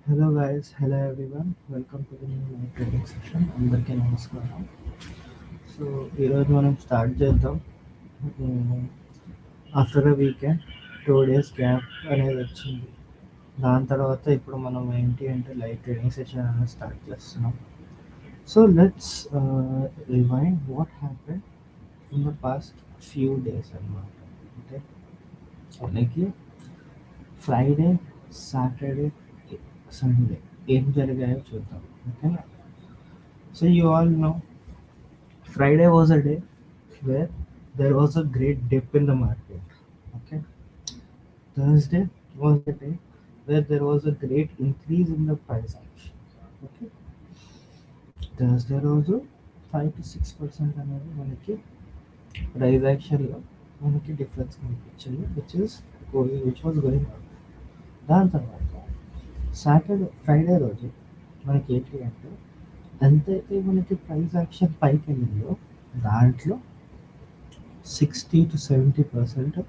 Hello guys, hello everyone. Welcome to the new live trading session. అందరికీ నమస్కారం. So ఈరోజు మనం స్టార్ట్ చేద్దాం. After a weekend 2 days gap అనేది వచ్చింది. దాని తర్వాత ఇప్పుడు మనం ఏంటి అంటే లైవ్ ట్రేడింగ్ సెషన్ అనేది స్టార్ట్ చేస్తున్నాం. So let's rewind what happen in the past few days అన్నమాట. అంటే మనకి ఫ్రైడే, సాటర్డే, సండే ఏం జరిగాయో చూద్దాం. ఓకేనా? So you all know Friday was a day where there was a great dip in the market. Okay. Thursday was a day where there was a great increase in the price action. Okay. Thursday రోజు 5 to 6% అనేది మనకి price యాక్షన్లో మనకి difference కనిపించింది which was going up. దాని తర్వాత Friday రోజు మనకి ఏంటి అంటే ఎంతైతే మనకి ప్రైస్ యాక్షన్ పైకి వెళ్ళిందో దాంట్లో 60 to 70%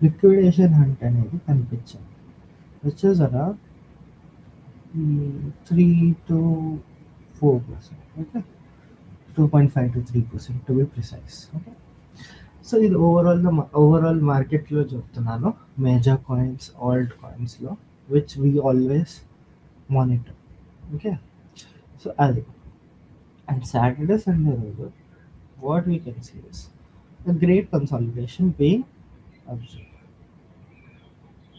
లిక్విడేషన్ హంట్ అనేది కనిపించింది, which is around 3 to 4%. Okay, 2.5 to 3% to be precise. Okay, so ఇది ఓవరాల్ మార్కెట్లో చెప్తున్నాను, మేజర్ కాయిన్స్, ఆల్ట్ కాయిన్స్లో which we always monitor. Okay, so అది. అండ్ సాటర్డే సండే రోజు what we can see is a great consolidation being observed.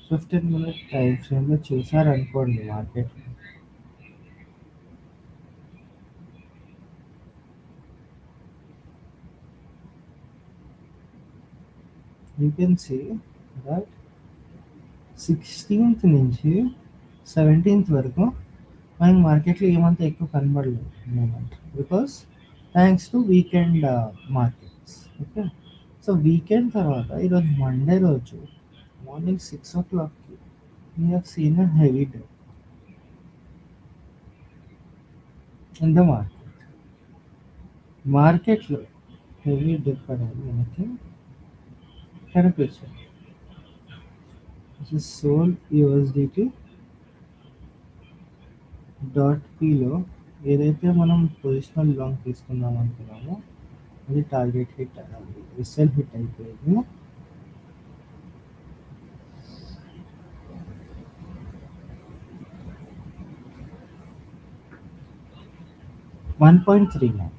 15-minute time frame లో చూసారనుకోండి market, you can see that 16th నుంచి 17th వరకు మనకి మార్కెట్లో ఏమంత ఎక్కువ కనబడలేదు movement, because thanks to weekend markets. Okay, so weekend తర్వాత ఈరోజు మండే రోజు morning 6 o'clock we have seen a heavy dip in the మార్కెట్లో హెవీ డిప్ అనేది మనకి కనిపించింది. సోల్ యూఎస్డిటీ .pలో ఏదైతే మనం పొజిషనల్ లాంగ్ తీసుకుందాం అనుకున్నామో అది టార్గెట్ హిట్ అవ్వాలి, ఎస్ఎల్ హిట్ అయిపోయింది. $1.39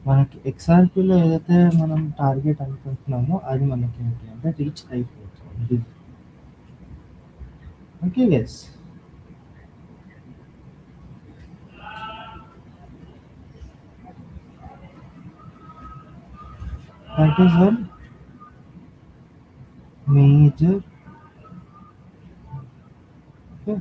మనకి ఎక్స్ఆర్పిలో ఏదైతే మనం టార్గెట్ అనుకుంటున్నామో అది మనకి ఏంటి అంటే రీచ్ అయిపోతుంది. Okay guys, that is one major. Okay,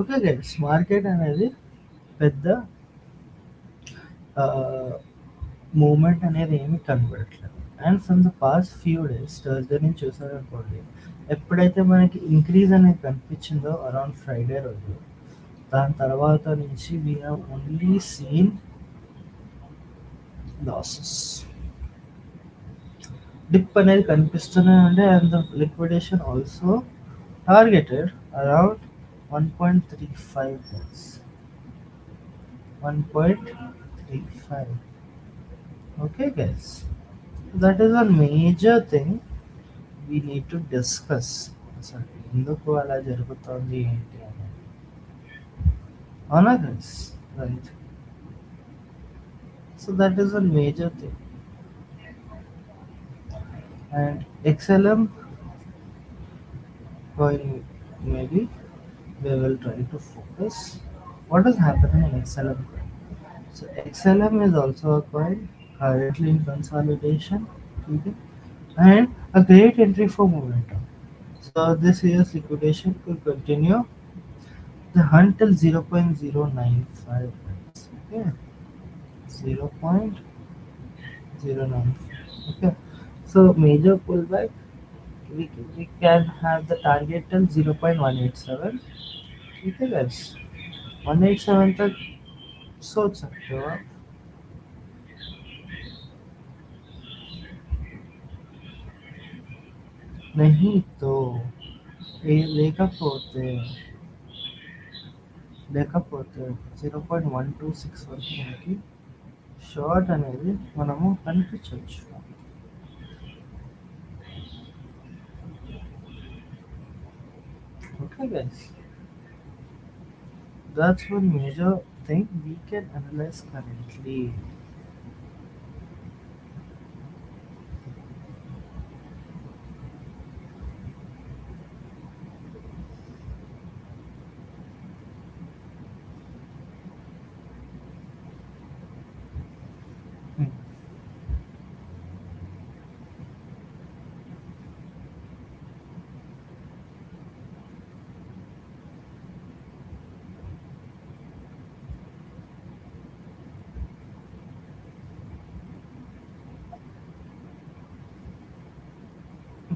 okay guys, market అనేది పెద్ద మూమెంట్ అనేది ఏమి కనబడట్లేదు. And from the past few days Thursday నుంచి చూసారనుకోండి, ఎప్పుడైతే మనకి ఇంక్రీజ్ అనేది కనిపించిందో అరౌండ్ ఫ్రైడే రోజు, దాని తర్వాత నుంచి we have only seen losses. Dip అనేది కనిపిస్తూనే ఉండే and the liquidation also targeted around 1.35 guys. 1.35. Okay guys. That is a major thing we need to discuss. అసలు ఎందుకు అలా జరుగుతోంది ఏంటి అని. అవునా guys? Right. So that is a major thing. And XLM coin, maybe we will try to focus. What is happening in XLM coin? So XLM is also a coin currently in consolidation. Okay? And a great entry for momentum. So this year's liquidation could continue the hunt till 0.095. Okay, 0.095. Okay, so major pullback, we can have the target till 0.187. Okay guys, 187 तक सोच सकते हो आप. नहीं तो లేకపోతే లేకపోతే 0.1261 మనకి షార్ట్ అనేది మనము కనిపించవచ్చు. Okay guys, that's one major thing we can analyze currently. Hmm.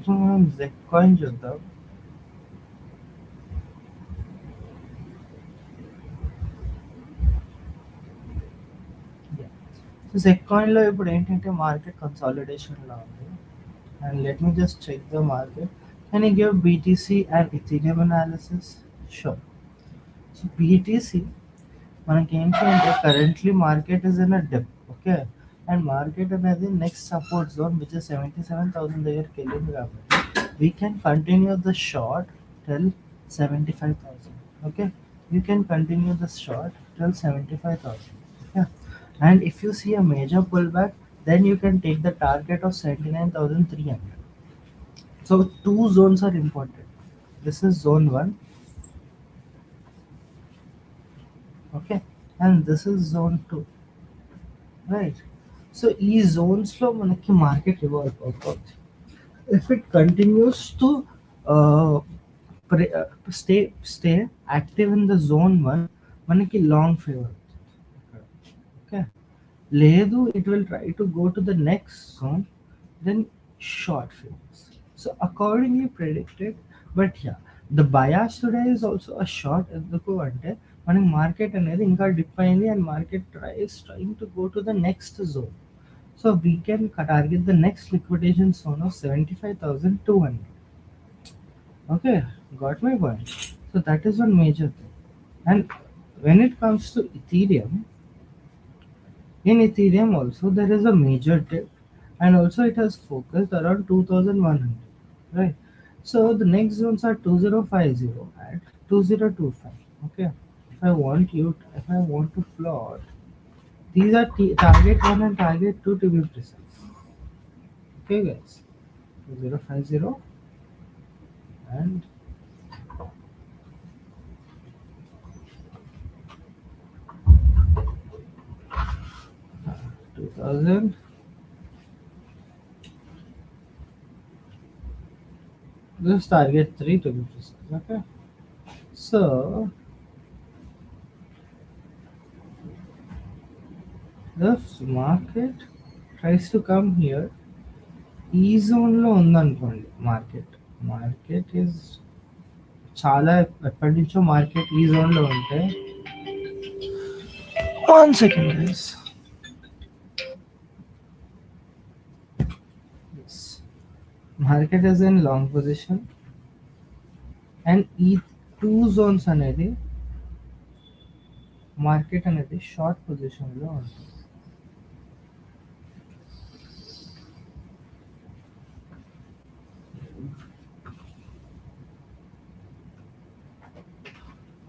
So మనం జెక్ కాయిన్ చూద్దాం. సో జెక్ కాయిన్లో ఇప్పుడు ఏంటంటే మార్కెట్ కన్సాలిడేషన్లో ఉంది. And let me just check the market. Can you give BTC and Ethereum analysis? Sure. So BTC మనకి ఏంటి అంటే currently market is in a dip. Okay, and market అనేది next support zone which is 77,000 దగ్గరికి వెళ్ళింది కాబట్టి we can continue the short till 75,000. Okay, you can continue the short till 75,000. Yeah, and if you see a major pullback, then you can take the target of 79,300. So two zones are important. This is zone 1. Okay, and this is zone 2. Right, so ఈ జోన్స్లో మనకి market revolve అవుతుంది. If it continues to uh, stay active in the zone 1, మనకి long favour. Okay, లేదు it will try to go to the next zone, then short favors. So accordingly predicted. But yeah, the bias today is also a short. ఎందుకు అంటే మనకి market అనేది ఇంకా dip అయింది and market trying to go to the next zone. So we can target the next liquidation zone of 75,200. Okay, got my point. So that is one major thing. And when it comes to Ethereum, in Ethereum also there is a major dip, and also it has focused around 2,100. Right. So the next zones are 2050 and 2025. Okay. If I want to plot, these are target 1 and target 2 to be precise. Okay, guys. 2050 and 2000. This is target 3 to be precise. Okay. So the market tries to come here, ఈ జోన్లో ఉందనుకోండి market. Market is చాలా ఎప్పటి నుంచో market ఈ జోన్లో ఉంటే, one second guys, market is in long position and ఈ టూ జోన్స్ అనేది మార్కెట్ అనేది షార్ట్ పొజిషన్లో ఉంటుంది.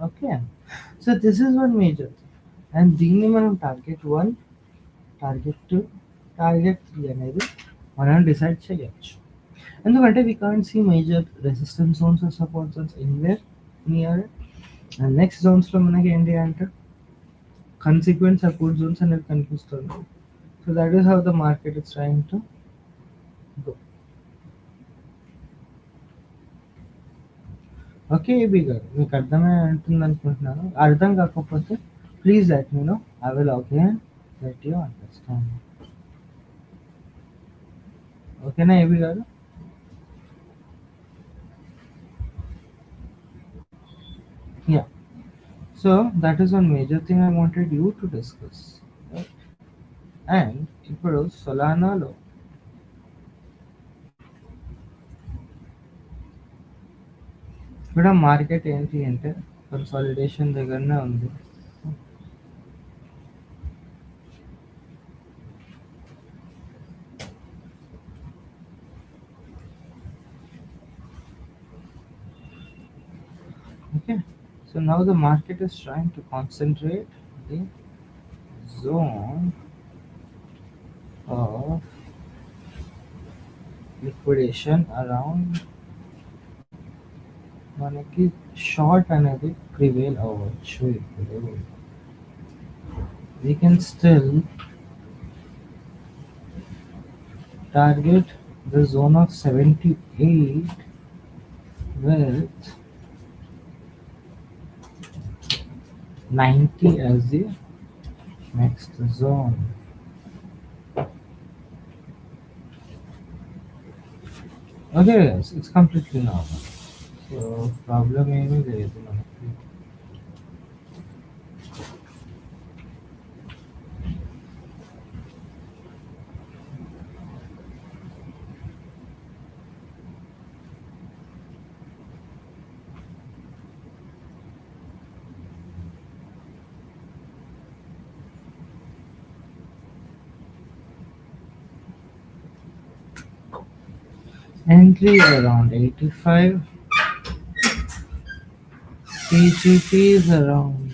Okay, so this is one major and దీన్ని మనం టార్గెట్ 1, టార్గెట్ 2, టార్గెట్ 3 అనేది మనం డిసైడ్ చేయొచ్చు. ఎందుకంటే we can't see major resistance zones or support zones anywhere near. And next జోన్స్లో మనకి ఏంటి అంటే కన్సిక్వెంట్ సపోర్ట్ జోన్స్ అనేది కనిపిస్తుంది. So that is how the market is trying to go. Okay AB గారు, మీకు అర్థమే ఉంటుంది అనుకుంటున్నాను. అర్థం కాకపోతే please let me know, I will again let you understand. ఓకేనా ఏబీ గారు? Yeah. So that is one major thing I wanted you to discuss. Right? And ఇప్పుడు సొలానాలో కూడా మార్కెట్ ఏంటి అంటే కన్సాలిడేషన్ దగ్గరనే ఉంది. Okay, so now the market is trying to concentrate the zone of liquidation around మనకి short అనేది prevail అవ్వచ్చు. ఇప్పుడు we can still target the zone of 78 with 90 as the next zone. Okay guys, it's completely normal. So problem ఏమీ లేదు మనకి. Entry around 85, PGP is around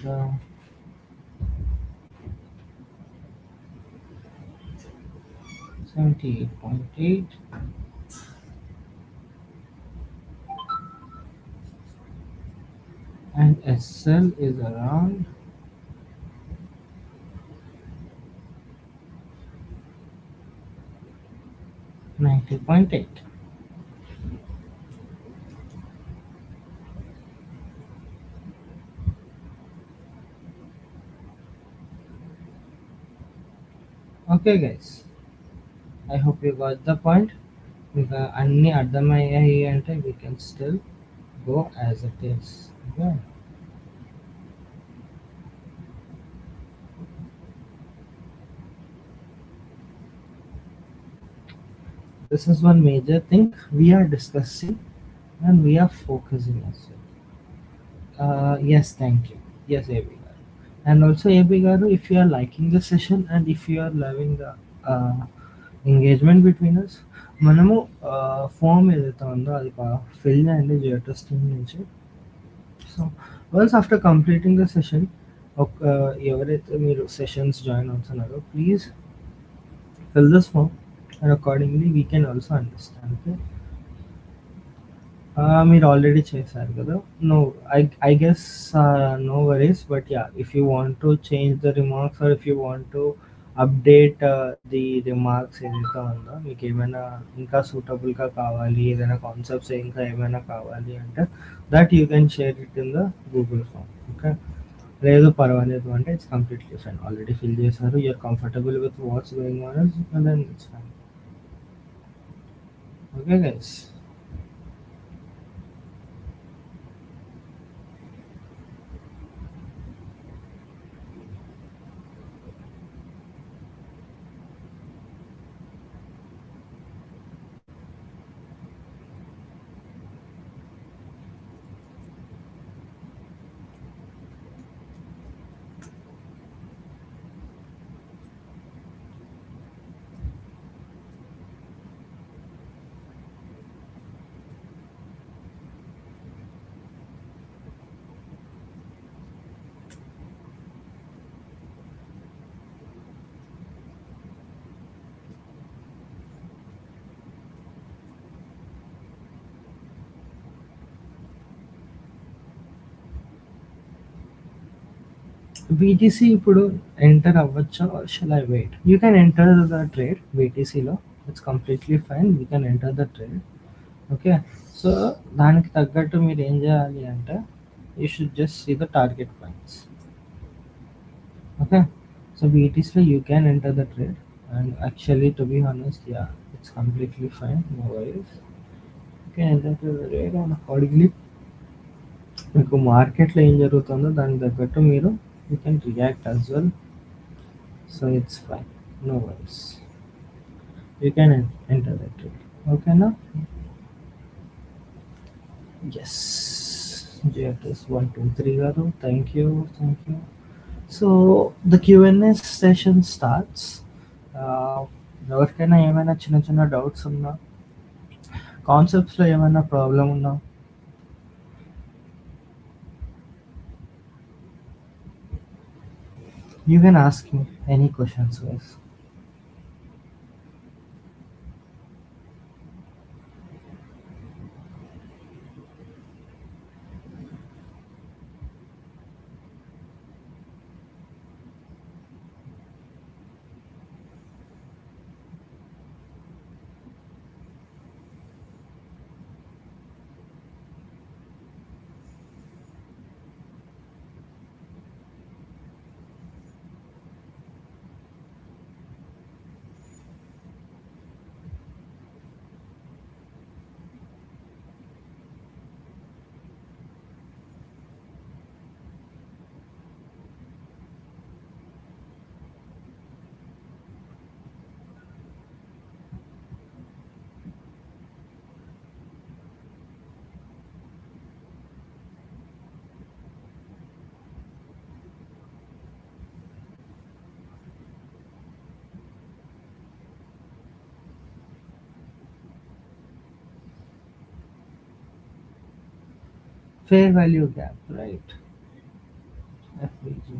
78.8, and SL is around 90.8. Okay guys, I hope you got the point. ఇంకా అన్నీ అర్థమయ్యాయి అంటే we can still go as it is. Okay. This is one major thing we are discussing and we are focusing as well. Yes, thank you. Yes, AB garu. And also AB garu, if you are liking the session and if you are loving the engagement between us, మనము form ఏదైతే ఉందో అది fill చేయండి జియోటస్ team నుంచి. So once after completing the session, ఎవరైతే మీరు sessions join అవుతున్నారో please fill this form and accordingly we can also understand. Okay, మీరు ఆల్రెడీ చేశారు కదా. No, I guess no worries. But yeah, if you want to change the remarks or if you want to update the remarks ఏదైతే ఉందో, మీకు ఏమైనా ఇంకా సూటబుల్గా కావాలి, ఏదైనా కాన్సెప్ట్స్ ఇంకా ఏమైనా కావాలి అంటే that you can share it in the Google form. Okay, లేదు పర్వాలేదు అంటే it's completely fine. Already fill చేశారు. You are comfortable with what's going on and then it's fine. Okay guys. BTC ఇప్పుడు ఎంటర్ అవ్వచ్చా or shall I wait? You can enter the trade బీటీసీలో. It's completely fine. You can enter the trade. Okay. So, దానికి తగ్గట్టు మీరేం జేయాలి అంటే, you should just see the target points. Okay. So, BTCలో you can enter the trade and actually to be honest yeah! It's completely fine. No worries. You can enter the trade and accordingly మీకు మార్కెట్‌లో ఏం జరుగుతుందో దానికి తగ్గట్టు మీరు you can react as well. So, it's fine. No worries. You can enter the trade. ఓకేనా? Yes. Giottus 123 గారు. Thank you. Thank you. So the QnA session starts. ఎవరికైనా ఏమైనా చిన్న చిన్న డౌట్స్ ఉన్నా, కాన్సెప్ట్స్లో ఏమైనా ప్రాబ్లం ఉన్నా, you can ask me any questions guys. Fair value gap right. FVG.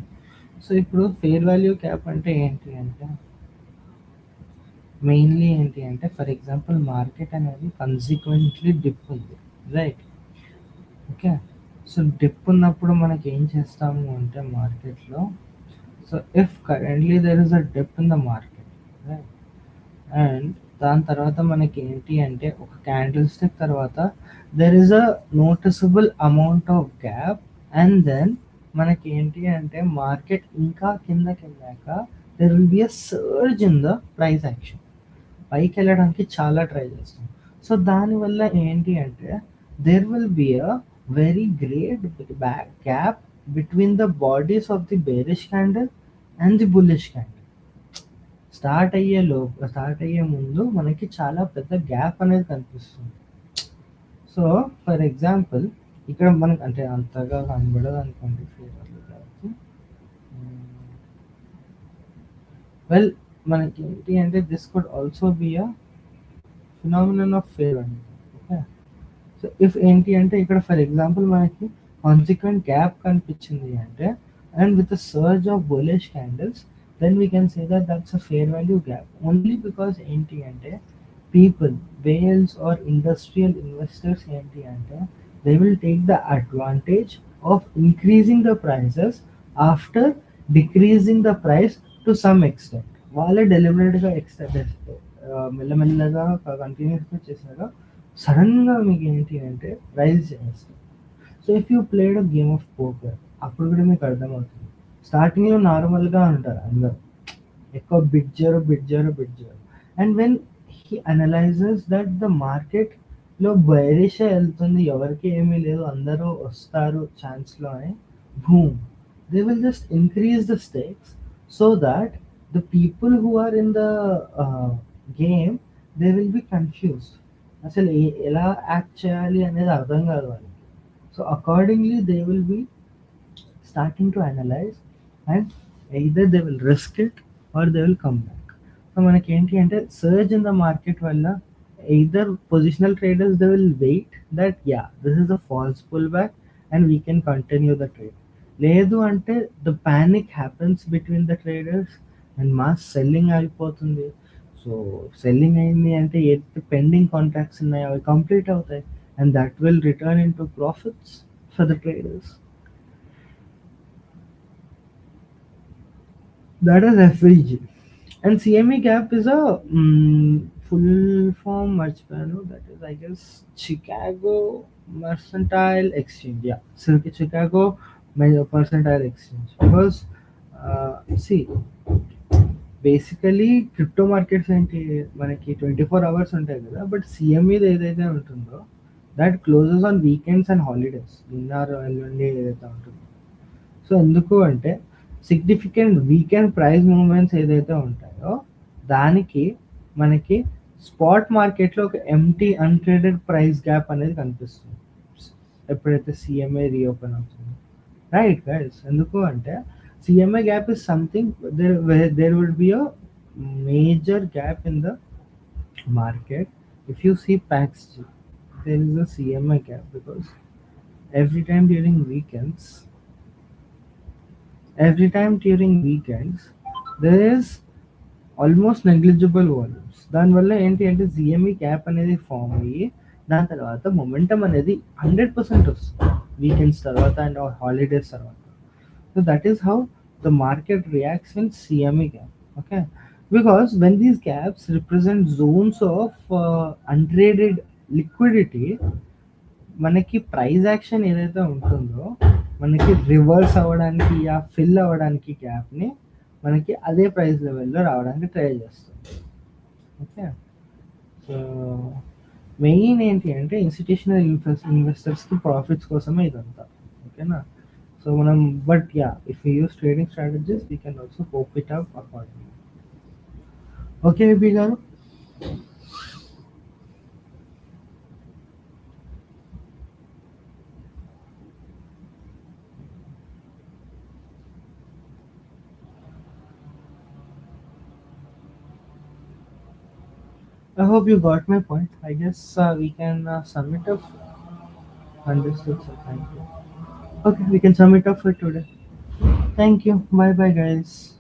So ఇప్పుడు ఫేర్ వాల్యూ గ్యాప్ అంటే ఏంటి అంటే, మెయిన్లీ ఏంటి అంటే ఫర్ ఎగ్జాంపుల్ మార్కెట్ అనేది కన్సిక్వెంట్లీ డిప్ ఉంది రైట్. ఓకే. సో డిప్ ఉన్నప్పుడు మనకి ఏం చేస్తాము అంటే మార్కెట్లో, so if currently there is a dip in the market right, and దాని తర్వాత మనకి ఏంటి అంటే ఒక క్యాండిల్ స్టిక్ తర్వాత there is a noticeable amount of gap, and then మనకి ఏంటి అంటే మార్కెట్ ఇంకా కిందకి వెళ్ళాక there will be a surge in the price action. పైకి వెళ్ళడానికి చాలా ట్రై చేస్తాం. సో దానివల్ల ఏంటి అంటే there will be a very great back gap between the bodies of the bearish candle and the bullish candle. Start అయ్యే ముందు మనకి చాలా పెద్ద గ్యాప్ అనేది కనిపిస్తుంది. సో ఫర్ ఎగ్జాంపుల్ ఇక్కడ మనకు అంటే అంతగా కనబడదు అనుకోండి ఫేర్ వాల్యూ గ్యాప్. వెల్ మనకి ఏంటి అంటే this could also be a phenomenon of fair value. Okay. So if ఏంటి అంటే ఇక్కడ ఫర్ ఎగ్జాంపుల్ మనకి కాన్సిక్వెంట్ గ్యాప్ కనిపించింది అంటే and with surge of bullish candles, then we can say that that's a fair value gap only because ఏంటి అంటే people, whales or industrial investors ఏంటి అంటే they will take the advantage of increasing the prices after decreasing the price to some extent. వాళ్ళే డెలిబరేట్గా మెల్లమెల్లగా కంటిన్యూస్గా చేశాక సడన్గా మీకు ఏంటి అంటే ప్రైస్ చేస్తారు. So if you played a game of poker, అప్పుడు కూడా మీకు అర్థమవుతుంది. స్టార్టింగ్‌లో నార్మల్‌గా ఉంటారు అందరూ. ఎక్కువ బిడ్ చేయరు, బిడ్ చేయరు, బిడ్ చేయరు. And when he analyses that the మార్కెట్‌లో బేరిషే ఎళ్తుంది. ఎవరికీ ఏమీ లేదు. అందరూ వస్తారు ఛాన్స్‌లో అని boom! They will just increase the stakes so that the people who are in the game they will be confused. అసలు ఎలా యాక్ట్ చేయాలి అనేది అర్థం కాదు వాళ్ళకి. So accordingly they will be starting to analyze and either they will risk it or they will come back. So మనకేంటి అంటే surge in the market వల్ల either positional traders they will wait that yeah this is a false pull back and we can continue the trade. లేదు అంటే the panic happens between the traders and mass selling అయిపోతుంది. So selling అయింది అంటే ఏదైతే pending contracts ఉన్నాయో అవి complete అవుతాయి and that will return in to profits for the traders. That is FVG. And CME gap is a full form merchant. That is, I guess, Chicago Mercantile Exchange. Yeah, Chicago Mercantile Exchange. Because, see, basically crypto markets ఏంటి మనకి 24 hours ఉంటాయి కదా. But సిఎంఈది ఏదైతే ఉంటుందో that closes on weekends and holidays. నిన్న ఎల్లుండి ఏదైతే ఉంటుందో. సో ఎందుకు అంటే సిగ్నిఫికెంట్ వీకెండ్ ప్రైస్ మూవ్మెంట్స్ ఏదైతే ఉంటాయో దానికి మనకి స్పాట్ మార్కెట్లో ఒక ఎంటీ అన్‌ట్రేడెడ్ ప్రైస్ గ్యాప్ అనేది కనిపిస్తుంది. ఎప్పుడైతే సీఎంఏ రీఓపెన్ అవుతుందో. Right guys. ఎందుకు అంటే CME gap is something there would be a major gap in the market. If you see PAXG, there is a CMA gap because every time during weekends there is almost negligible volumes. దానివల్ల ఏంటి అంటే GME cap అనేది form అయ్యి దాని తర్వాత momentum అనేది 100% వస్తుంది weekends తర్వాత అండ్ హాలిడేస్ తర్వాత. So that is how the market reacts in CME gap. Okay, because when these gaps represent zones of untraded liquidity, మనకి ప్రైస్ యాక్షన్ ఏదైతే ఉంటుందో మనకి రివర్స్ అవ్వడానికి ఫిల్ అవ్వడానికి గ్యాప్ని మనకి అదే ప్రైస్ లెవెల్లో రావడానికి ట్రై చేస్తుంది. ఓకే, సో మెయిన్ ఏంటి అంటే ఇన్స్టిట్యూషనల్ ఇన్వెస్టర్స్కి ప్రాఫిట్స్ కోసమే ఇదంతా. ఓకేనా. సో మనం but yeah if you use trading strategies we can also cope it up accordingly. Okay VP గారు. I hope you got my point. I guess we can sum it up. Understood, sir. Thank you. Okay, we can sum it up for today. Thank you. Bye bye, guys.